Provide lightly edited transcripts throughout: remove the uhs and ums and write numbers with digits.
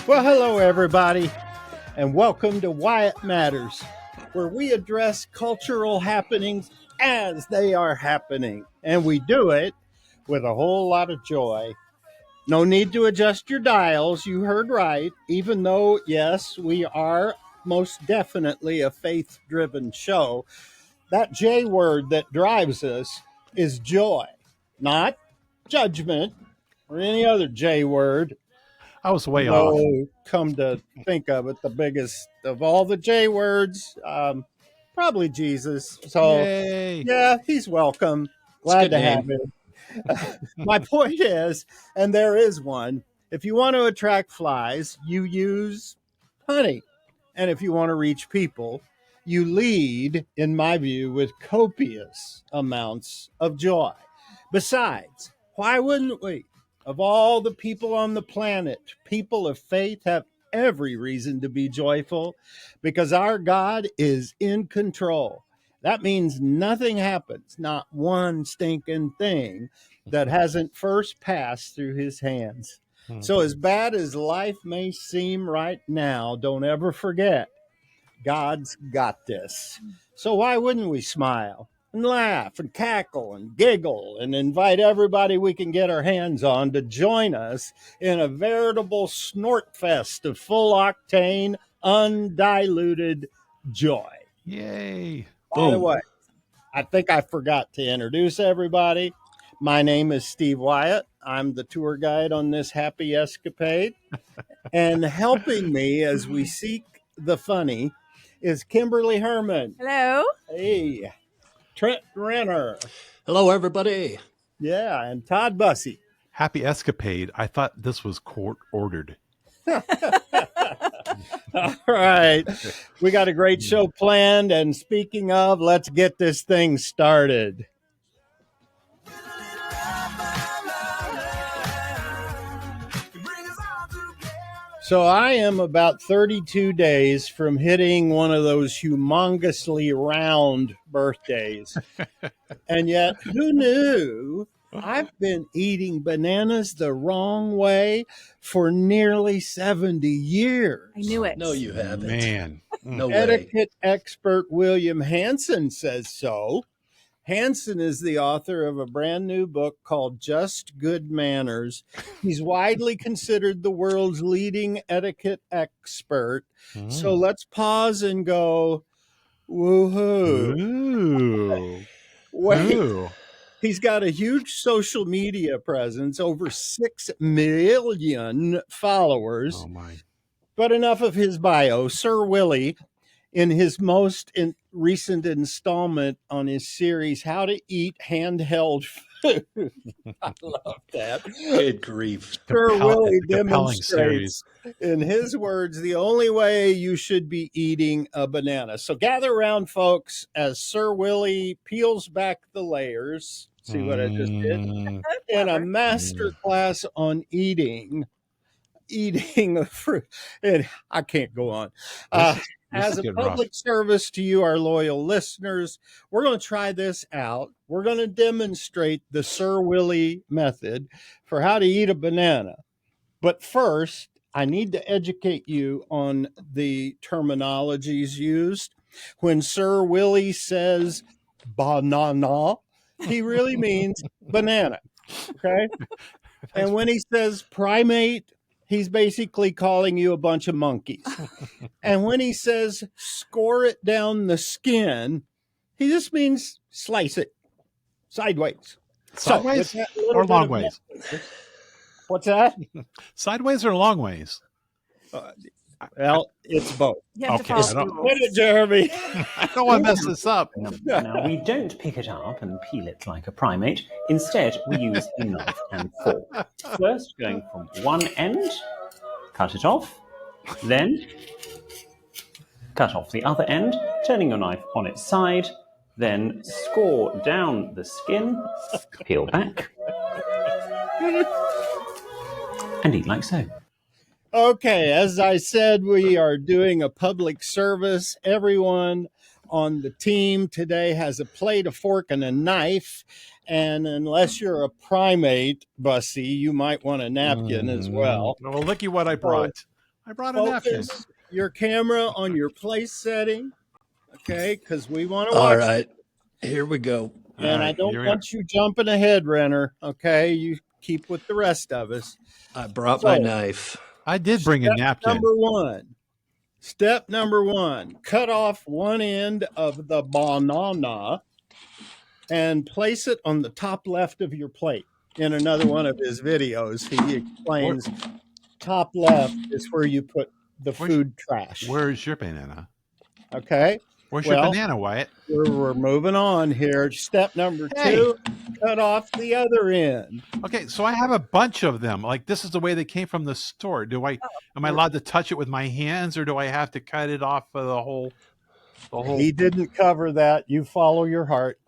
Well, hello, everybody, and welcome to Wyatt Matters, where we address cultural happenings as they are happening, and we do it with a whole lot of joy. No need to adjust your dials. You heard right, even though, yes, we are most definitely a faith-driven show. That J word that drives us is joy, not judgment or any other J word. I was way off. No, come to think of it, the biggest of all the J words, probably Jesus. So, Yay. yeah, he's welcome. Glad to have him. My point is, and there is one, if you want to attract flies, you use honey. And if you want to reach people, you lead, in my view, with copious amounts of joy. Besides, why wouldn't we? Of all the people on the planet, people of faith have every reason to be joyful because our God is in control. That means nothing happens, not one stinking thing that hasn't first passed through his hands. So, as bad as life may seem right now, don't ever forget God's got this. So, why wouldn't we smile and laugh and cackle and giggle and invite everybody we can get our hands on to join us in a veritable snort fest of full octane, undiluted joy? Yay. By the way, I think I forgot to introduce everybody. My name is Steve Wyatt. I'm the tour guide on this happy escapade. And helping me as we seek the funny is Kimberly Herman. Hello. Hey. Trent Renner. Hello, everybody. Yeah, and Todd Bussey. Happy escapade. I thought this was court ordered. All right. We got a great show planned. And speaking of, let's get this thing started. So I am about 32 days from hitting one of those humongously round birthdays. And yet, who knew? I've been eating bananas the wrong way for nearly 70 years. I knew it. No, you haven't. Man. No way. Etiquette expert William Hansen says so. Hansen is the author of a brand new book called Just Good Manners. He's widely considered the world's leading etiquette expert. So let's pause and go, woohoo. Ooh. Wait. Ooh. He's got a huge social media presence, over 6 million followers. Oh, my. But enough of his bio. Sir Willie, in his most recent installment on his series, How to Eat Handheld Food. I love that. Good grief. Sir Willie compelling series. demonstrates, in his words, the only way you should be eating a banana. So gather around, folks, as Sir Willie peels back the layers. See what I just did? In a master class on eating a fruit. And I can't go on. As a public service to you, our loyal listeners, we're going to try this out. We're going to demonstrate the Sir Willie method for how to eat a banana. But first, I need to educate you on the terminologies used. When Sir Willie says banana, he really means banana. Okay? And when he says primate, he's basically calling you a bunch of monkeys. And when he says score it down the skin, he just means slice it sideways. Sideways or long ways? What's that? Sideways or long ways? Well, it's both. You have to Okay, follow I the don't- rules. Hit it, Jeremy. I don't want to mess this up. Now, we don't pick it up and peel it like a primate. Instead, we use a knife and fork. First, going from one end, cut it off. Then, cut off the other end, turning your knife on its side. Then, score down the skin, peel back, and eat like so. Okay, as I said, we are doing a public service. Everyone on the team today has a plate, a fork, and a knife. And unless you're a primate, Bussy, you might want a napkin as well. Well, looky what I brought. I brought a napkin. Focus your camera on your place setting, okay? Because we want to All watch. right. Here we go. And I don't want you jumping ahead, Renner, okay? You keep with the rest of us. I brought my knife. I did bring a napkin. Step number one, cut off one end of the banana and place it on the top left of your plate. In another one of his videos, he explains top left is where you put the food trash. Where's your banana? Okay. Where's your banana, Wyatt? We're moving on here. Step number two, cut off the other end. Okay, so I have a bunch of them. Like, this is the way they came from the store. Am I allowed to touch it with my hands, or do I have to cut it off of the whole? He didn't cover that. You follow your heart.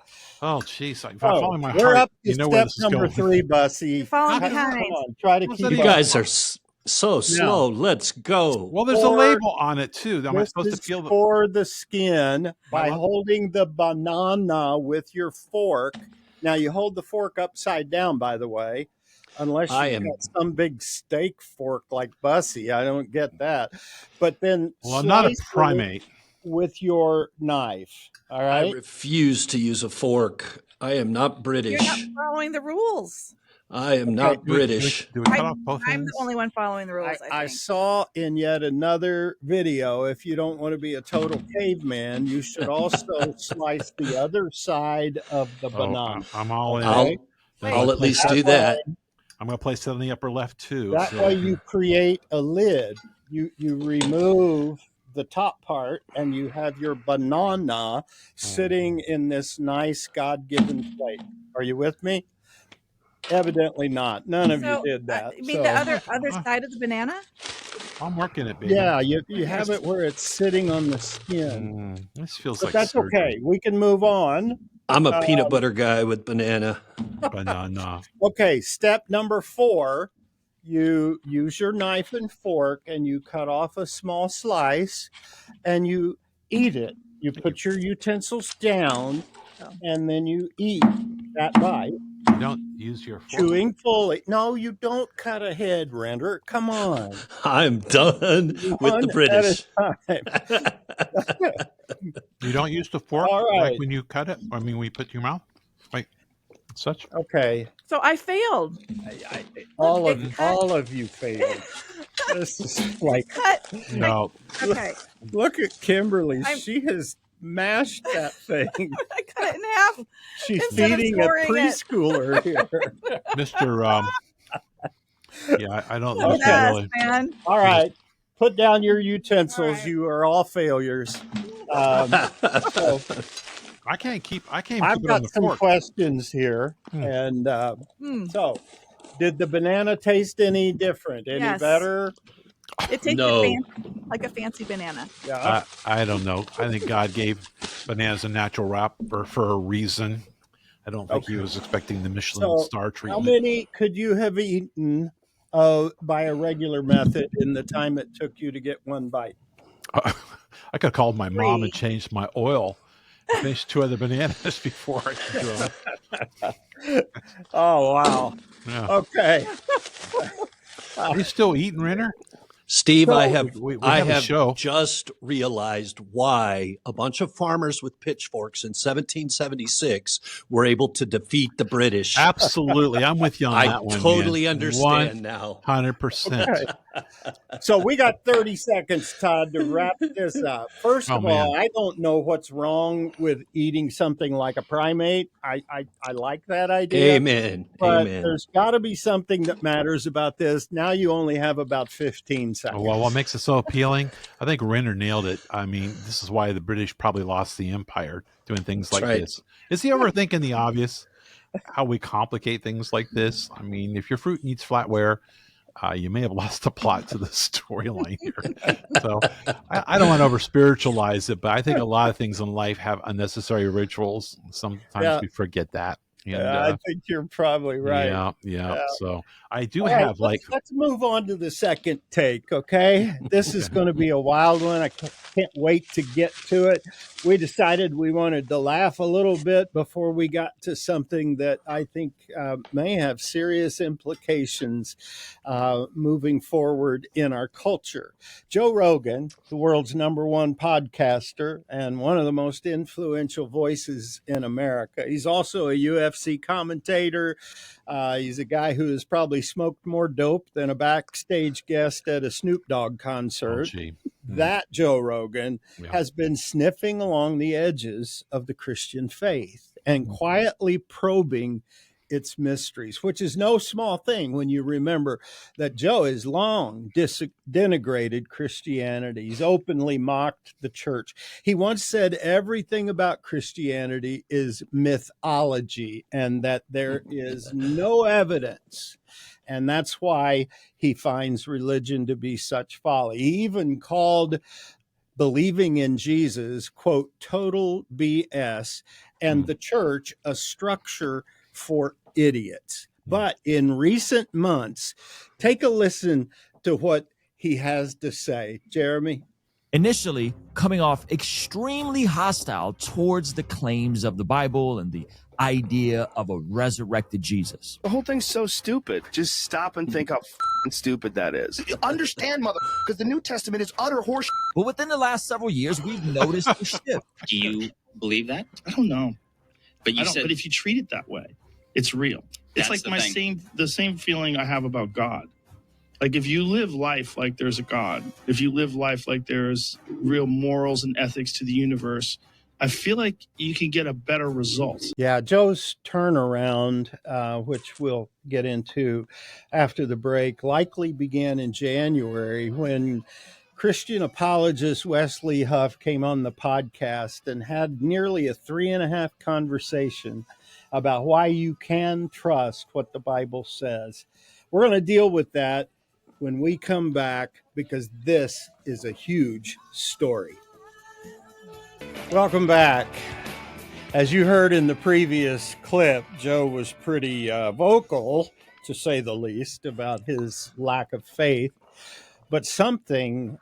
Oh, jeez. If I follow my heart, we're up to you know where this step number is going. 3, Bussy. You're falling behind. Come on, try to keep You guys are so slow. Let's go. Well, there's a label on it, too. Am I supposed to peel for the skin by holding the banana with your fork. Now, you hold the fork upside down, by the way, unless you've got some big steak fork like Bussy. I don't get that. But then I'm not a primate. With your knife, all right? I refuse to use a fork. I am not British. You're not following the rules. I am not British. Do we cut off both I'm ends? the only one following the rules. I saw in yet another video, if you don't want to be a total caveman, you should also slice the other side of the banana. I'm all in. I'll at least do that. I'm going to place it on the upper left, too. That way you create a lid. You remove the top part, and you have your banana sitting in this nice God-given plate. Are you with me? Evidently not. None of you did that. You mean the other side of the banana? I'm working it, baby. Yeah, you have it where it's sitting on the skin. This feels but like that's surgery. okay. We can move on. I'm a peanut butter guy with banana. Banana. Okay, step number 4. You use your knife and fork and you cut off a small slice and you eat it. You put your utensils down and then you eat that bite. You don't use your fork. Chewing fully. No, you don't cut ahead, Render. Come on. I'm done with the British. You don't use the fork like when you cut it? I mean, when you put your mouth? Like such? Okay. So I failed. All of you failed. This is like no. Okay. Look at Kimberly. She has mashed that thing. I cut it in half. She's feeding a preschooler here. Mr. Yeah, I don't know. Yes, man. All right. Put down your utensils. Right. You are all failures. So I can't keep I've it on got the some fork. questions here. And so, did the banana taste any different? Any better? It tasted like a fancy banana. Yeah. I don't know. I think God gave bananas a natural wrapper for a reason. I don't think he was expecting the Michelin star treatment. How many could you have eaten by a regular method in the time it took you to get one bite? I could have called my mom and changed my oil. Finished 2 other bananas before I could do them. Oh, wow. Yeah. Okay. Are you still eating, Renner? Steve, So, I have show. just realized why a bunch of farmers with pitchforks in 1776 were able to defeat the British. Absolutely. I'm with you on that one. I totally understand now. 100%. Okay. So we got 30 seconds, Todd, to wrap this up. First of all, I don't know what's wrong with eating something like a primate. I like that idea. Amen. But Amen. there's got to be something that matters about this. Now you only have about 15 seconds. Well, what makes it so appealing? I think Renner nailed it. I mean, this is why the British probably lost the empire, doing things like this. Is he overthinking the obvious? How we complicate things like this? I mean, if your fruit needs flatware, you may have lost the plot to the storyline here. So I don't want to over spiritualize it, but I think a lot of things in life have unnecessary rituals. Sometimes we forget that. And I think you're probably right. yeah. So I do All right, have like let's move on to the second take, okay? This is going to be a wild one. I can't wait to get to it. We decided we wanted to laugh a little bit before we got to something that I think may have serious implications moving forward in our culture. Joe Rogan, the world's #1 podcaster and one of the most influential voices in America. He's also a UFC commentator. He's a guy who has probably smoked more dope than a backstage guest at a Snoop Dogg concert. That Joe Rogan has been sniffing along the edges of the Christian faith and quietly probing its mysteries, which is no small thing when you remember that Joe has long denigrated Christianity. He's openly mocked the church. He once said everything about Christianity is mythology and that there is no evidence. And that's why he finds religion to be such folly. He even called believing in Jesus, quote, total BS, and the church a structure for idiots. But in recent months, take a listen to what he has to say. Jeremy? Initially coming off extremely hostile towards the claims of the Bible and the idea of a resurrected Jesus. The whole thing's so stupid. Just stop and think how stupid that is. Understand, mother, because the New Testament is utter horse. But within the last several years, we've noticed a shift. Do you believe that? I don't know. But you said, but if you treat it that way, it's real. It's like the same feeling I have about God. Like if you live life like there's a God, if you live life like there's real morals and ethics to the universe, I feel like you can get a better result. Yeah, Joe's turnaround, which we'll get into after the break, likely began in January when Christian apologist Wesley Huff came on the podcast and had nearly a 3.5 conversation about why you can trust what the Bible says. We're going to deal with that when we come back because this is a huge story. Welcome back. As you heard in the previous clip, Joe was pretty vocal, to say the least, about his lack of faith. But something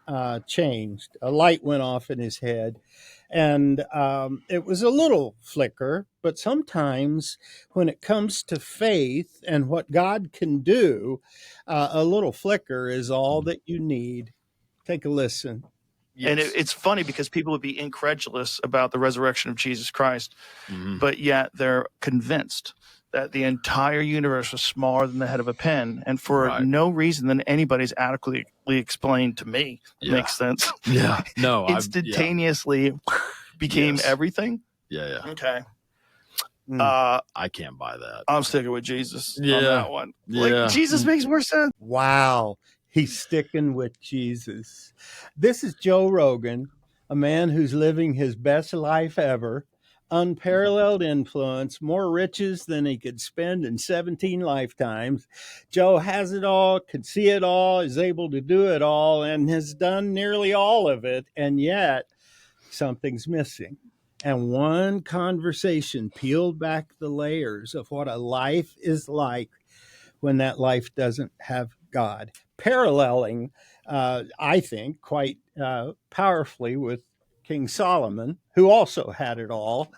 changed. A light went off in his head. And it was a little flicker. But sometimes when it comes to faith and what God can do, a little flicker is all that you need. Take a listen. Yes. And it's funny because people would be incredulous about the resurrection of Jesus Christ, but yet they're convinced that the entire universe was smaller than the head of a pin, and for no reason that anybody's adequately explained to me. Makes sense. Yeah. No. Instantaneously became everything. Yeah. Okay. I can't buy that. I'm sticking with Jesus on that one. Like, Jesus makes more sense. Wow. He's sticking with Jesus. This is Joe Rogan, a man who's living his best life ever, unparalleled influence, more riches than he could spend in 17 lifetimes. Joe has it all, can see it all, is able to do it all, and has done nearly all of it. And yet something's missing. And one conversation peeled back the layers of what a life is like when that life doesn't have God. Paralleling, I think, quite powerfully with King Solomon, who also had it all,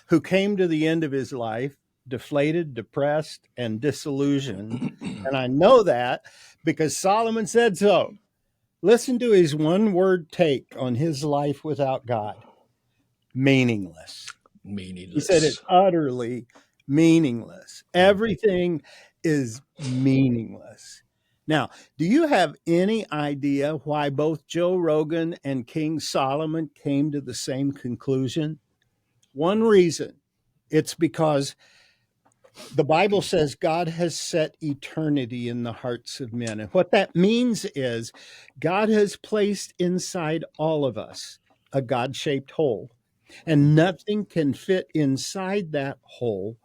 who came to the end of his life deflated, depressed, and disillusioned. And I know that because Solomon said so. Listen to his one-word take on his life without God. Meaningless. He said it's utterly meaningless. Everything is meaningless. Now, do you have any idea why both Joe Rogan and King Solomon came to the same conclusion? One reason. It's because the Bible says God has set eternity in the hearts of men. And what that means is God has placed inside all of us a God-shaped hole. And nothing can fit inside that hole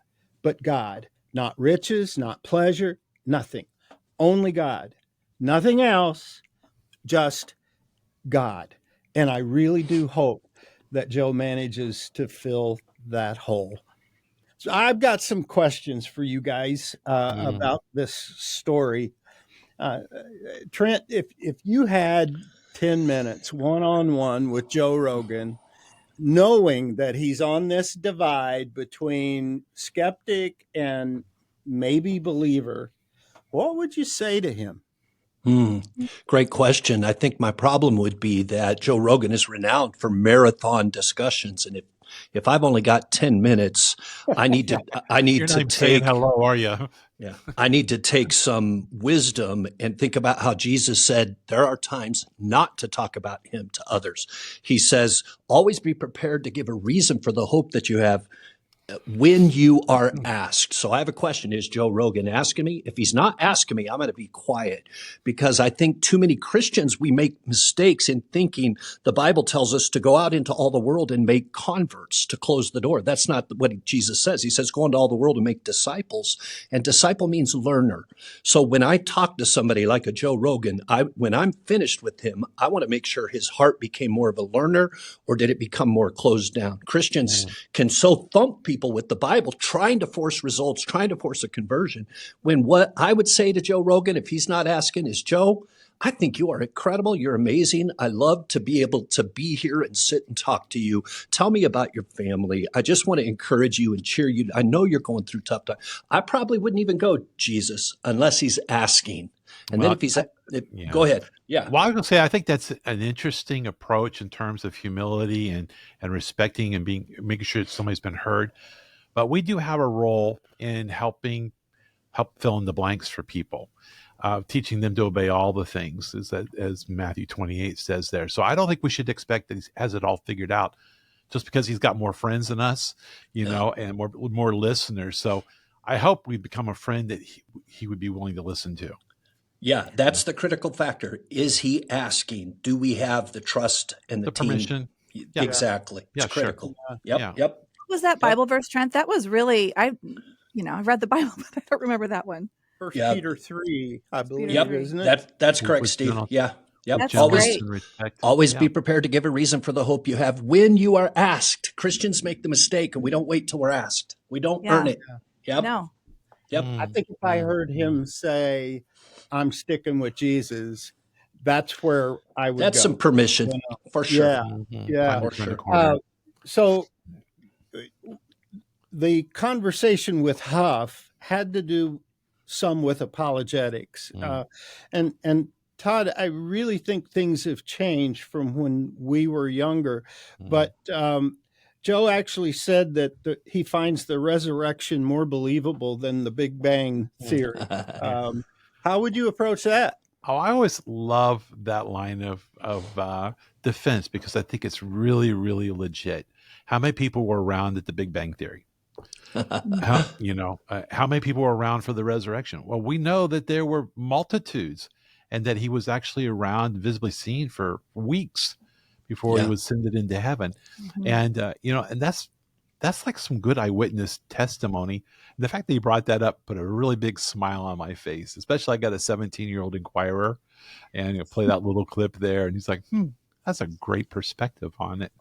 but God. Not riches, not pleasure, nothing. Only God. Nothing else, just God. And I really do hope that Joe manages to fill that hole. So I've got some questions for you guys about this story. Trent, if you had 10 minutes one-on-one with Joe Rogan, knowing that he's on this divide between skeptic and maybe believer, what would you say to him? Great question. I think my problem would be that Joe Rogan is renowned for marathon discussions, and if I've only got 10 minutes, I need to You're not even saying hello, are you? Yeah, I need to take some wisdom and think about how Jesus said there are times not to talk about him to others. He says, always be prepared to give a reason for the hope that you have when you are asked. So I have a question. Is Joe Rogan asking me? If he's not asking me, I'm going to be quiet, because I think too many Christians, we make mistakes in thinking the Bible tells us to go out into all the world and make converts, to close the door. That's not what Jesus says. He says, go into all the world and make disciples. And disciple means learner. So when I talk to somebody like a Joe Rogan, when I'm finished with him, I want to make sure his heart became more of a learner, or did it become more closed down? Christians can so thump people with the Bible, trying to force results, trying to force a conversion, when what I would say to Joe Rogan, if he's not asking, is, Joe, I think you are incredible. You're amazing. I love to be able to be here and sit and talk to you. Tell me about your family. I just want to encourage you and cheer you. I know you're going through tough times. I probably wouldn't even go, Jesus, unless he's asking. And then if he's, go ahead. Yeah. Well, I was going to say, I think that's an interesting approach in terms of humility and respecting and making sure that somebody's been heard. But we do have a role in help fill in the blanks for people, teaching them to obey all the things, as Matthew 28 says there. So I don't think we should expect that he has it all figured out just because he's got more friends than us, and more listeners. So I hope we become a friend that he would be willing to listen to. Yeah, that's the critical factor. Is he asking? Do we have the trust and the team? Permission? Yeah. Exactly. It's critical. Sure. Yep. What was that Bible verse, Trent? That was really, I've read the Bible, but I don't remember that one. First Peter 3, I believe, isn't it? That's correct, Steve. Yeah. Yep. That's Always be prepared to give a reason for the hope you have when you are asked. Christians make the mistake, and we don't wait till we're asked. We don't earn it. Yep. No. Yep. I think if I heard him say, I'm sticking with Jesus, that's where I would That's go. some permission, for sure. Yeah. For sure. So the conversation with Huff had to do some with apologetics. And Todd, I really think things have changed from when we were younger. But Joe actually said that he finds the resurrection more believable than the Big Bang Theory. How would you approach that? Oh, I always love that line of defense, because I think it's really, really legit. How many people were around at the Big Bang Theory? How many people were around for the resurrection? Well, we know that there were multitudes, and that he was actually around, visibly seen for weeks before he was ascended into heaven. And and that's like some good eyewitness testimony. The fact that he brought that up put a really big smile on my face, especially I got a 17-year-old inquirer, and play that little clip there, and he's like, that's a great perspective on it.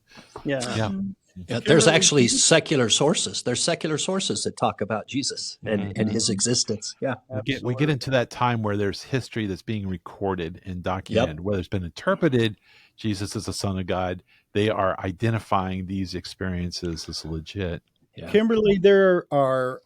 Yeah. There's actually secular sources. There's secular sources that talk about Jesus and his existence. Yeah. We get into that time where there's history that's being recorded and documented, whether it's been interpreted, Jesus is the Son of God. They are identifying these experiences as legit. Yeah. Kimberly, there are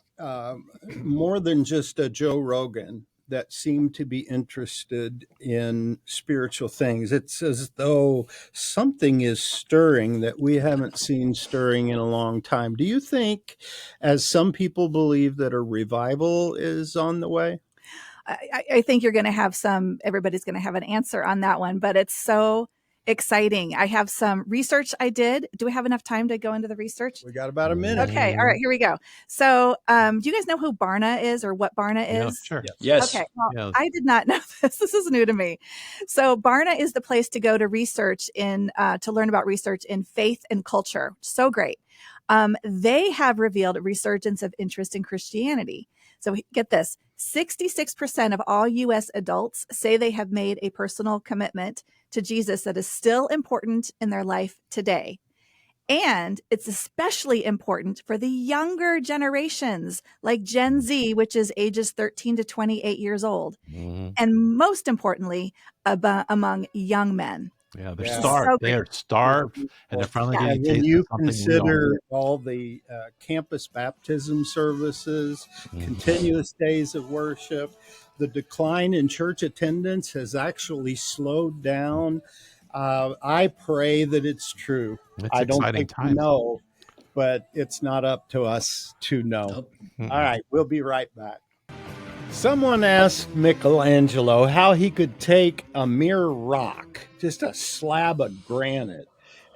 more than just a Joe Rogan that seem to be interested in spiritual things. It's as though something is stirring that we haven't seen stirring in a long time. Do you think, as some people believe, that a revival is on the way? I think you're going to have everybody's going to have an answer on that one, but it's so exciting. I have some research I did. Do we have enough time to go into the research? We got about a minute. Okay. All right, here we go. So do you guys know who Barna is, or what Barna is? Sure. Yes. Okay. Well, I did not know this. This is new to me. So Barna is the place to go to research to learn about research in faith and culture. So great. They have revealed a resurgence of interest in Christianity. So get this, 66% of all U.S. adults say they have made a personal commitment to Jesus that is still important in their life today. And it's especially important for the younger generations, like Gen Z, which is ages 13 to 28 years old. Mhm. And most importantly, among young men. Yeah, they're Yeah. starved. So They great. are starved, and they're finally Yeah. getting a And when taste you of something consider all the campus baptism services, real. continuous days of worship, the decline in church attendance has actually slowed down. I pray that it's true. It's I don't exciting think we times. know, but it's not up to us to know. Nope. All right, we'll be right back. Someone asked Michelangelo how he could take a mere rock, just a slab of granite,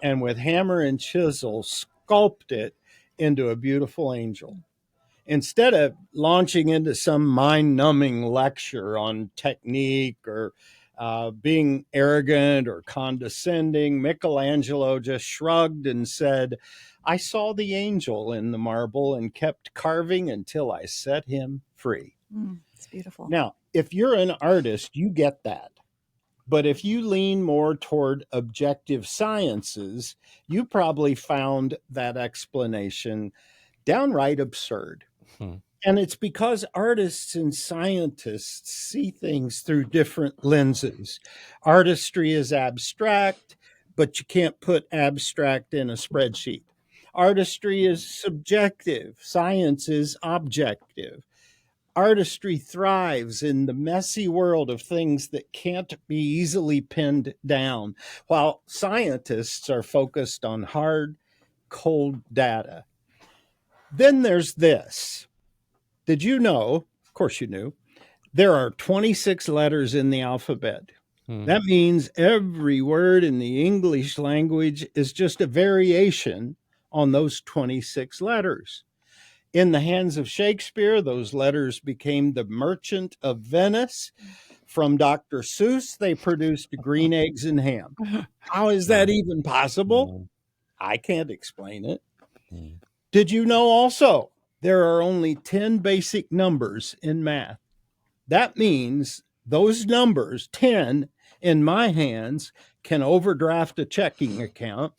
and with hammer and chisel sculpt it into a beautiful angel. Instead of launching into some mind-numbing lecture on technique or being arrogant or condescending, Michelangelo just shrugged and said, "I saw the angel in the marble and kept carving until I set him free." It's beautiful. Now, if you're an artist, you get that. But if you lean more toward objective sciences, you probably found that explanation downright absurd. And it's because artists and scientists see things through different lenses. Artistry is abstract, but you can't put abstract in a spreadsheet. Artistry is subjective. Science is objective. Artistry thrives in the messy world of things that can't be easily pinned down, while scientists are focused on hard, cold data. Then there's this. Did you know, of course you knew, there are 26 letters in the alphabet. That means every word in the English language is just a variation on those 26 letters. In the hands of Shakespeare, those letters became the Merchant of Venice. From Dr. Seuss, they produced green eggs and ham. How is that even possible? I can't explain it. Did you know also there are only 10 basic numbers in math? That means those numbers, 10, in my hands, can overdraft a checking account.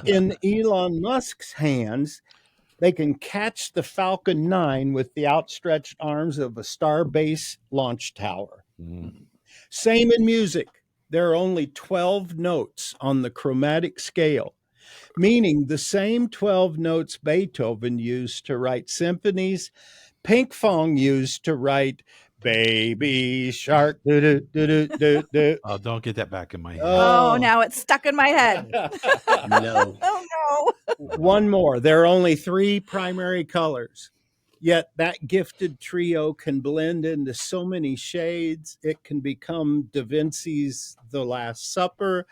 In Elon Musk's hands, they can catch the Falcon 9 with the outstretched arms of a Starbase launch tower. Same in music. There are only 12 notes on the chromatic scale, meaning the same 12 notes Beethoven used to write symphonies, Pinkfong used to write Baby Shark. Oh, don't get that back in my head. Oh, now it's stuck in my head. No. Oh, no. One more. There are only 3 primary colors. Yet that gifted trio can blend into so many shades. It can become Da Vinci's The Last Supper.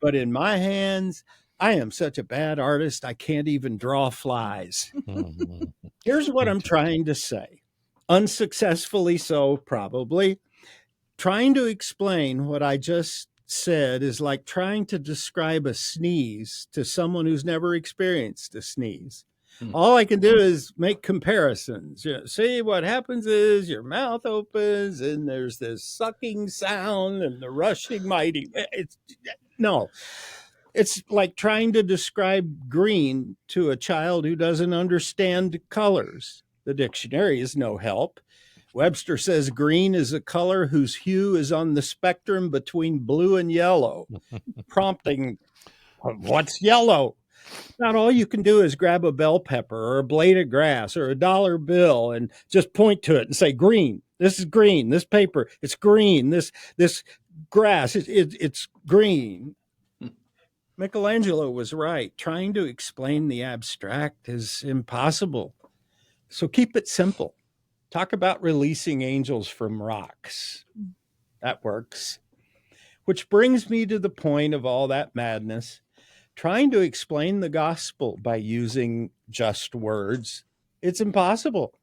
But in my hands, I am such a bad artist, I can't even draw flies. Here's what I'm trying to say. Unsuccessfully so, probably. Trying to explain what I just said is like trying to describe a sneeze to someone who's never experienced a sneeze. All I can do is make comparisons. See, what happens is your mouth opens and there's this sucking sound and the rushing mighty. It's like trying to describe green to a child who doesn't understand colors. The dictionary is no help. Webster says green is a color whose hue is on the spectrum between blue and yellow, prompting, what's yellow? Not all you can do is grab a bell pepper or a blade of grass or a dollar bill and just point to it and say, green. This is green. This paper, it's green. This grass, it's green. Michelangelo was right. Trying to explain the abstract is impossible. So keep it simple. Talk about releasing angels from rocks. That works. Which brings me to the point of all that madness. Trying to explain the gospel by using just words, it's impossible.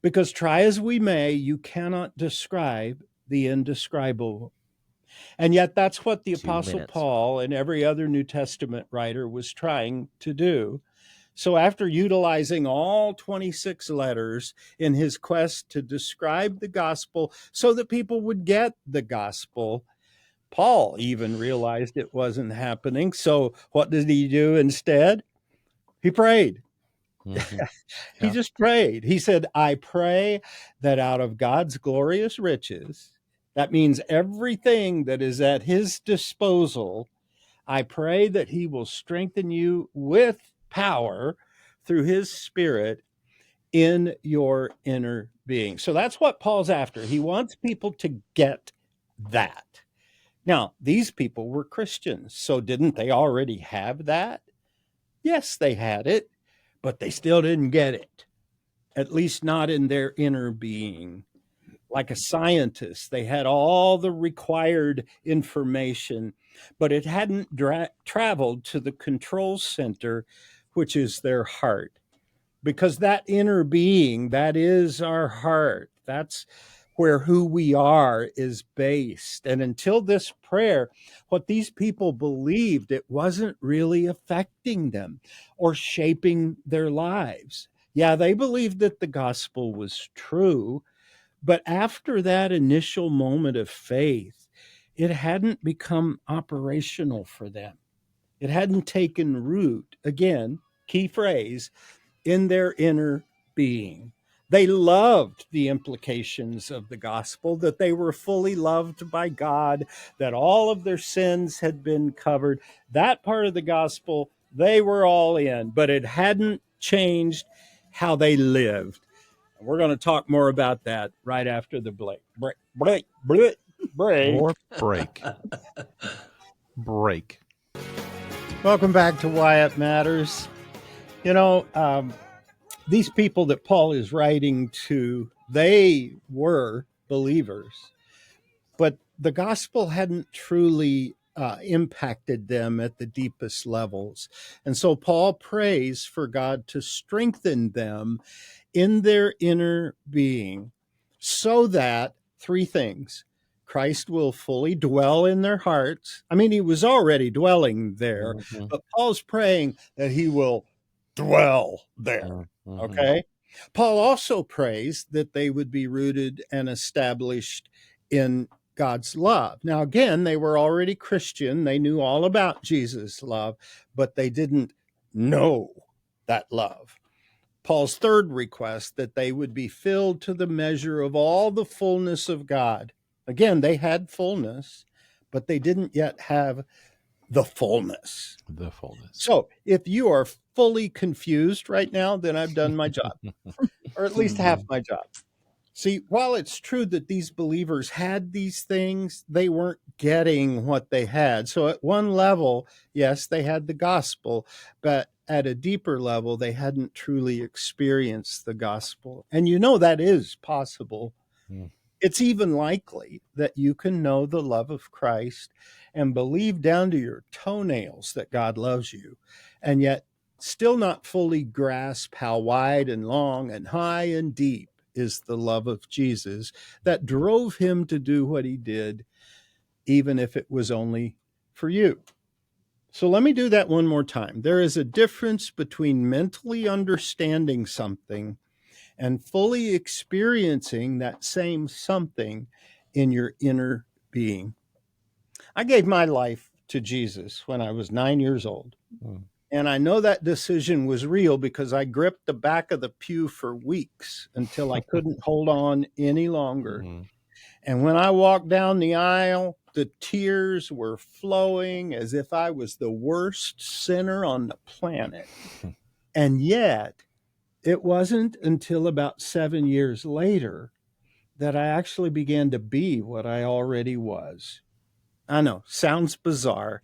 Because try as we may, you cannot describe the indescribable. And yet that's what the Apostle Paul and every other New Testament writer was trying to do. So after utilizing all 26 letters in his quest to describe the gospel so that people would get the gospel, Paul even realized it wasn't happening. So what did he do instead? He prayed. Mhm. He Yeah. just prayed. He said, I pray that out of God's glorious riches, that means everything that is at his disposal, I pray that he will strengthen you with power through his spirit in your inner being. So that's what Paul's after. He wants people to get that. Now, these people were Christians, so didn't they already have that? Yes, they had it, but they still didn't get it, at least not in their inner being. Like a scientist, they had all the required information, but it hadn't traveled to the control center, which is their heart. Because that inner being, that is our heart. That's where who we are is based. And until this prayer, what these people believed, it wasn't really affecting them or shaping their lives. Yeah, they believed that the gospel was true, but after that initial moment of faith, it hadn't become operational for them. It hadn't taken root. Again, key phrase, in their inner being. They loved the implications of the gospel, that they were fully loved by God, that all of their sins had been covered. That part of the gospel, they were all in, but it hadn't changed how they lived. And we're going to talk more about that right after the break. Or break. Break. Welcome back to Wyatt Matters. You know, these people that Paul is writing to, they were believers, but the gospel hadn't truly impacted them at the deepest levels. And so Paul prays for God to strengthen them in their inner being so that three things: Christ will fully dwell in their hearts. I mean, he was already dwelling there, but Paul's praying that he will dwell there. Okay. Paul also prays that they would be rooted and established in God's love. Now, again, they were already Christian. They knew all about Jesus' love, but they didn't know that love. Paul's third request, that they would be filled to the measure of all the fullness of God. Again, they had fullness, but they didn't yet have the fullness. The fullness. So if you are fully confused right now, then I've done my job, or at least half my job. See, while it's true that these believers had these things, they weren't getting what they had. So at one level, yes, they had the gospel, but at a deeper level, they hadn't truly experienced the gospel. And you know that is possible. It's even likely that you can know the love of Christ and believe down to your toenails that God loves you, and yet still not fully grasp how wide and long and high and deep is the love of Jesus that drove him to do what he did, even if it was only for you. So let me do that one more time. There is a difference between mentally understanding something and fully experiencing that same something in your inner being. I gave my life to Jesus when I was 9 years old. And I know that decision was real because I gripped the back of the pew for weeks until I couldn't hold on any longer. And when I walked down the aisle, the tears were flowing as if I was the worst sinner on the planet. And yet, it wasn't until about 7 years later that I actually began to be what I already was. I know, sounds bizarre,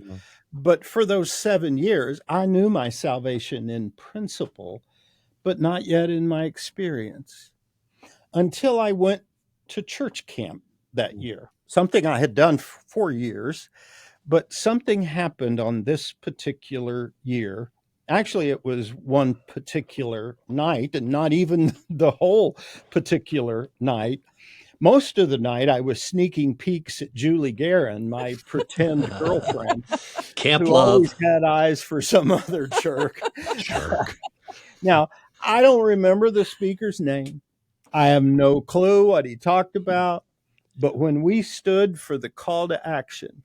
but for those 7 years, I knew my salvation in principle, but not yet in my experience, until I went to church camp that year, something I had done for years, but something happened on this particular year. Actually, it was one particular night, and not even the whole particular night. Most of the night, I was sneaking peeks at Julie Guerin, my pretend girlfriend, Camp who love. always had eyes for some other jerk. Now, I don't remember the speaker's name. I have no clue what he talked about. But when we stood for the call to action,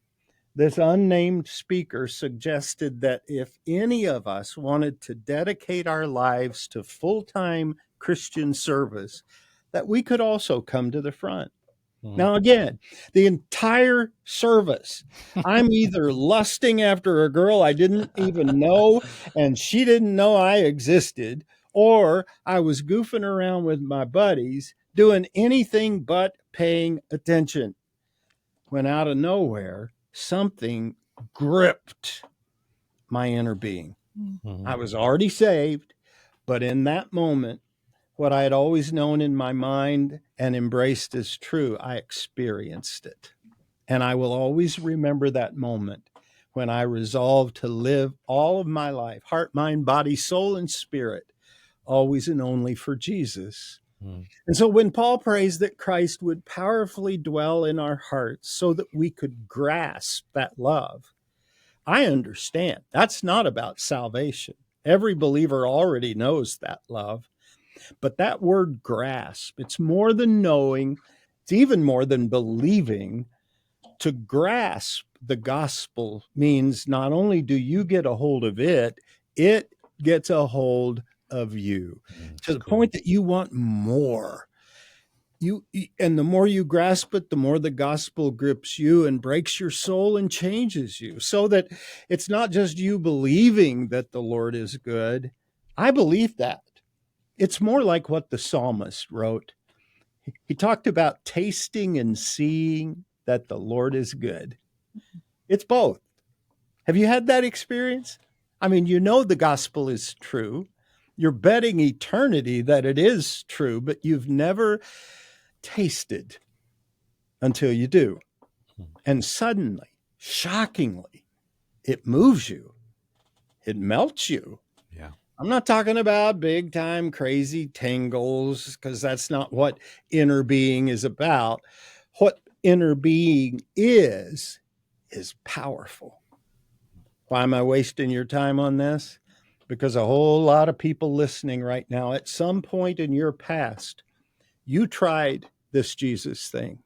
this unnamed speaker suggested that if any of us wanted to dedicate our lives to full-time Christian service, that we could also come to the front. Now, again, the entire service, I'm either lusting after a girl I didn't even know and she didn't know I existed, or I was goofing around with my buddies doing anything but paying attention. When out of nowhere, something gripped my inner being. I was already saved, but in that moment, what I had always known in my mind and embraced as true, I experienced it. And I will always remember that moment when I resolved to live all of my life, heart, mind, body, soul, and spirit, always and only for Jesus. And so when Paul prays that Christ would powerfully dwell in our hearts so that we could grasp that love, I understand that's not about salvation. Every believer already knows that love. But that word grasp, it's more than knowing, it's even more than believing. To grasp the gospel means not only do you get a hold of it, it gets a hold of you to the point that you want more. And the more you grasp it, the more the gospel grips you and breaks your soul and changes you, so that it's not just you believing that the Lord is good. I believe that. It's more like what the psalmist wrote. He talked about tasting and seeing that the Lord is good. It's both. Have you had that experience? I mean, you know the gospel is true. You're betting eternity that it is true, but you've never tasted until you do. And suddenly, shockingly, it moves you. It melts you. Yeah. I'm not talking about big time crazy tingles, because that's not what inner being is about. What inner being is powerful. Why am I wasting your time on this? Because a whole lot of people listening right now, at some point in your past, you tried this Jesus thing.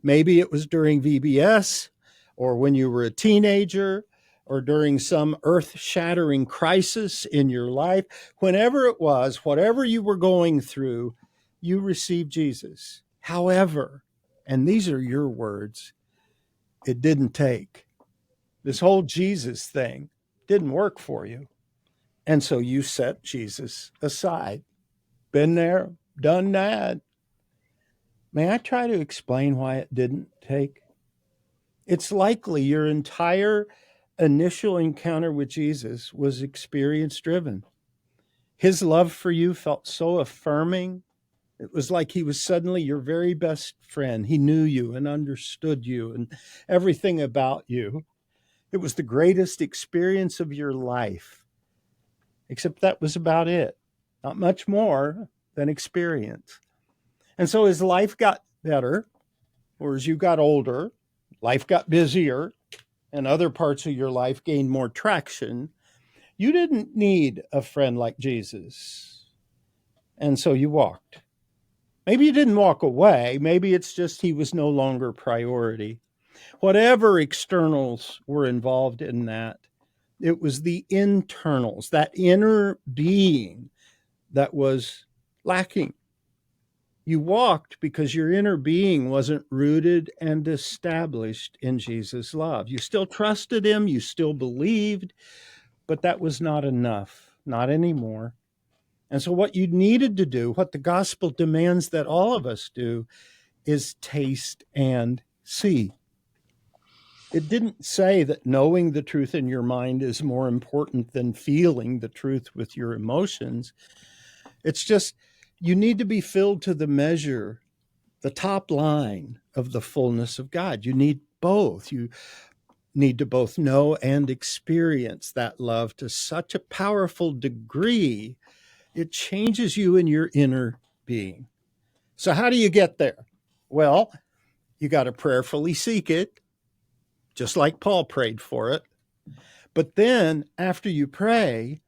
Maybe it was during VBS, or when you were a teenager, or during some earth-shattering crisis in your life. Whenever it was, whatever you were going through, you received Jesus. However, and these are your words, it didn't take. This whole Jesus thing didn't work for you. And so you set Jesus aside. Been there, done that. May I try to explain why it didn't take? It's likely your entire initial encounter with Jesus was experience-driven. His love for you felt so affirming. It was like he was suddenly your very best friend. He knew you and understood you and everything about you. It was the greatest experience of your life. Except that was about it. Not much more than experience. And so as life got better, or as you got older, life got busier, and other parts of your life gained more traction, you didn't need a friend like Jesus. And so you walked. Maybe you didn't walk away. Maybe it's just he was no longer priority. Whatever externals were involved in that, it was the internals, that inner being, that was lacking. You walked because your inner being wasn't rooted and established in Jesus' love. You still trusted him, you still believed, but that was not enough, not anymore. And so what you needed to do, what the gospel demands that all of us do, is taste and see. It didn't say that knowing the truth in your mind is more important than feeling the truth with your emotions. It's just, you need to be filled to the measure, the top line of the fullness of God. You need both. You need to both know and experience that love to such a powerful degree, it changes you in your inner being. So how do you get there? Well, you got to prayerfully seek it, just like Paul prayed for it. But then after you pray,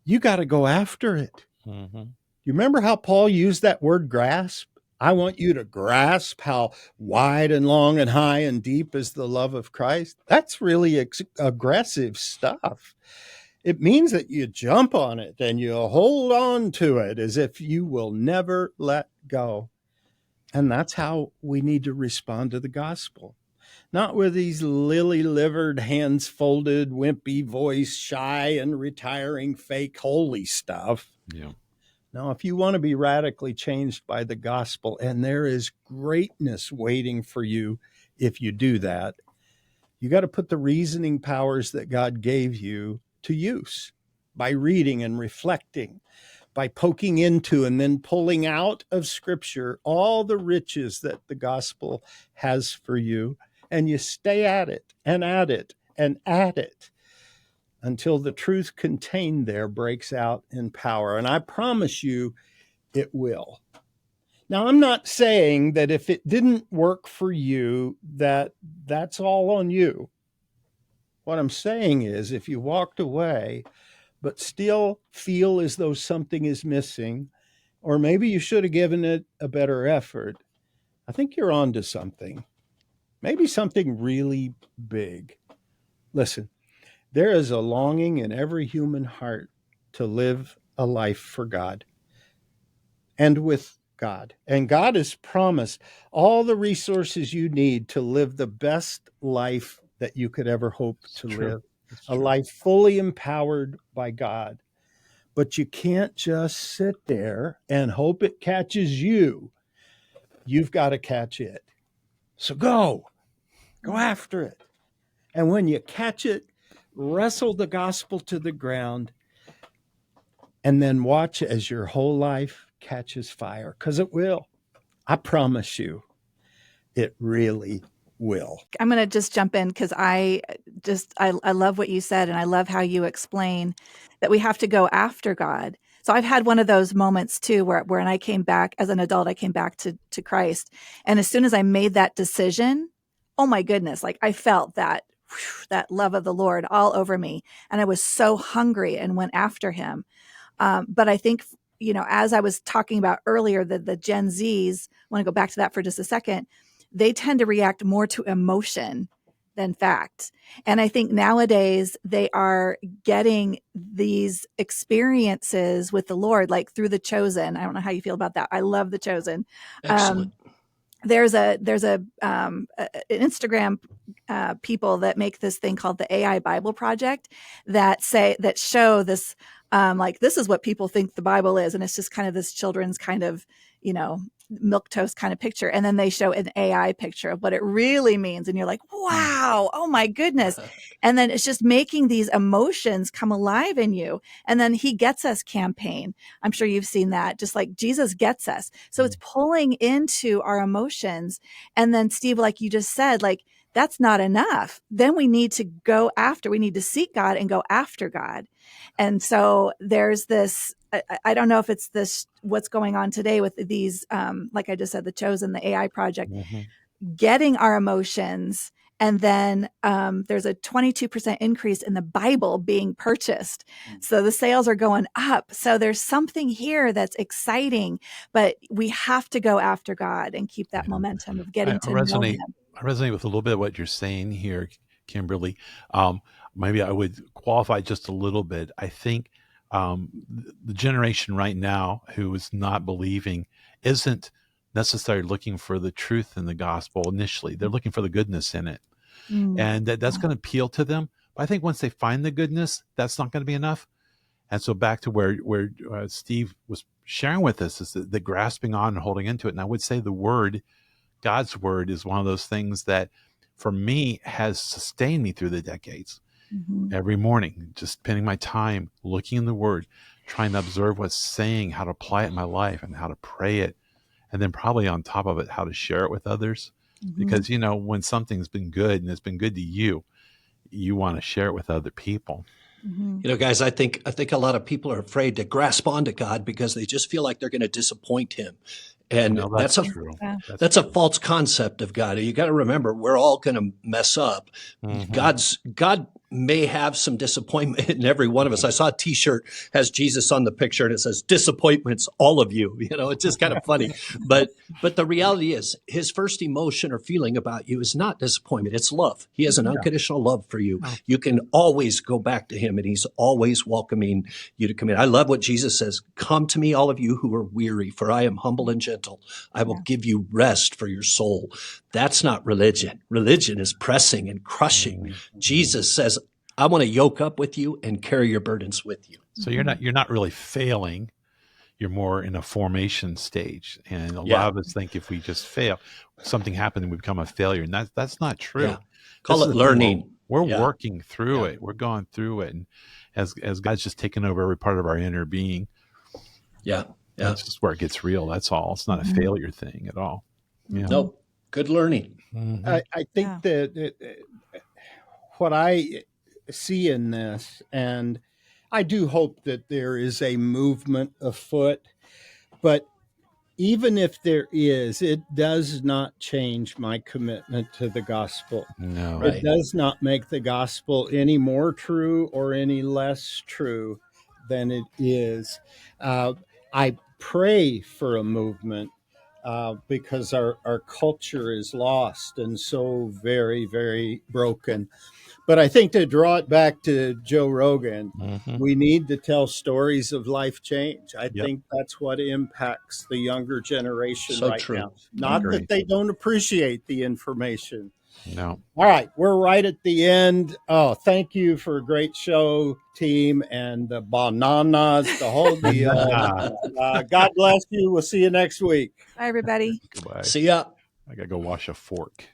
you got to go after it. You remember how Paul used that word grasp? I want you to grasp how wide and long and high and deep is the love of Christ. That's really aggressive stuff. It means that you jump on it and you hold on to it as if you will never let go. And that's how we need to respond to the gospel. Not with these lily-livered, hands folded, wimpy voice, shy and retiring, fake holy stuff. Yeah. Now, if you want to be radically changed by the gospel, and there is greatness waiting for you if you do that, you got to put the reasoning powers that God gave you to use by reading and reflecting, by poking into and then pulling out of Scripture all the riches that the gospel has for you. And you stay at it and at it and at it until the truth contained there breaks out in power. And I promise you, it will. Now, I'm not saying that if it didn't work for you, that's all on you. What I'm saying is, if you walked away, but still feel as though something is missing, or maybe you should have given it a better effort, I think you're on to something. Maybe something really big. Listen, there is a longing in every human heart to live a life for God and with God. And God has promised all the resources you need to live the best life that you could ever hope to live. A life fully empowered by God. But you can't just sit there and hope it catches you. You've got to catch it. So go after it. And when you catch it, wrestle the gospel to the ground and then watch as your whole life catches fire, because it will. I promise you, it really will. I'm going to just jump in because I love what you said, and I love how you explain that we have to go after God. So I've had one of those moments too, where when I came back as an adult, I came back to Christ. And as soon as I made that decision, oh my goodness, like I felt that love of the Lord all over me. And I was so hungry and went after him. But I think, as I was talking about earlier, the Gen Zs, I want to go back to that for just a second, they tend to react more to emotion than fact. And I think nowadays they are getting these experiences with the Lord, like through The Chosen. I don't know how you feel about that. I love The Chosen. Excellent. There's an Instagram people that make this thing called the AI Bible Project that show this, like, this is what people think the Bible is. And it's just kind of this children's kind of, milquetoast kind of picture. And then they show an AI picture of what it really means. And you're like, wow, oh my goodness. And then it's just making these emotions come alive in you. And then He Gets Us campaign. I'm sure you've seen that, just like Jesus gets us. So it's pulling into our emotions. And then Steve, like you just said, like, that's not enough. Then we need to seek God and go after God. And so there's this, I don't know if it's this, what's going on today with these, like I just said, The Chosen, the AI project, getting our emotions. And then there's a 22% increase in the Bible being purchased. So the sales are going up. So there's something here that's exciting, but we have to go after God and keep that momentum of getting to know Him. I resonate with a little bit of what you're saying here, Kimberly. Maybe I would qualify just a little bit. I think the generation right now who is not believing isn't necessarily looking for the truth in the gospel initially. They're looking for the goodness in it. And that's going to appeal to them. But I think once they find the goodness, that's not going to be enough. And so back to where Steve was sharing with us is the grasping on and holding into it. And I would say the word, God's word, is one of those things that for me has sustained me through the decades. Every morning, just spending my time looking in the word, trying to observe what's saying, how to apply it in my life and how to pray it. And then probably on top of it, how to share it with others. Because, when something's been good and it's been good to you, you want to share it with other people. Guys, I think a lot of people are afraid to grasp onto God because they just feel like they're going to disappoint Him. And that's true. That's a false concept of God. You got to remember, we're all going to mess up. God may have some disappointment in every one of us. I saw a T-shirt has Jesus on the picture and it says disappointments, all of you. You know, it's just kind of funny. But the reality is his first emotion or feeling about you is not disappointment. It's love. He has an unconditional love for you. You can always go back to him and he's always welcoming you to come in. I love what Jesus says. Come to me, all of you who are weary, for I am humble and gentle. I will give you rest for your soul. That's not religion. Religion is pressing and crushing. Jesus says, I want to yoke up with you and carry your burdens with you. So you're not really failing. You're more in a formation stage. And a lot of us think if we just fail, something happened and we become a failure. And that's not true. Yeah. Call it learning. We're working through it. We're going through it. And as God's just taken over every part of our inner being. Yeah. That's just where it gets real. That's all. It's not a failure thing at all. Nope. Good learning. I think that what I see in this, and I do hope that there is a movement afoot, but even if there is, it does not change my commitment to the gospel. No. It does not make the gospel any more true or any less true than it is. I pray for a movement because our culture is lost and so very, very broken. But I think to draw it back to Joe Rogan, we need to tell stories of life change. I think that's what impacts the younger generation now. Not that they don't appreciate the information. No. All right, we're right at the end. Oh, thank you for a great show, team, and the bananas, the whole deal. God bless you. We'll see you next week. Bye, everybody. Goodbye. See ya. I got to go wash a fork.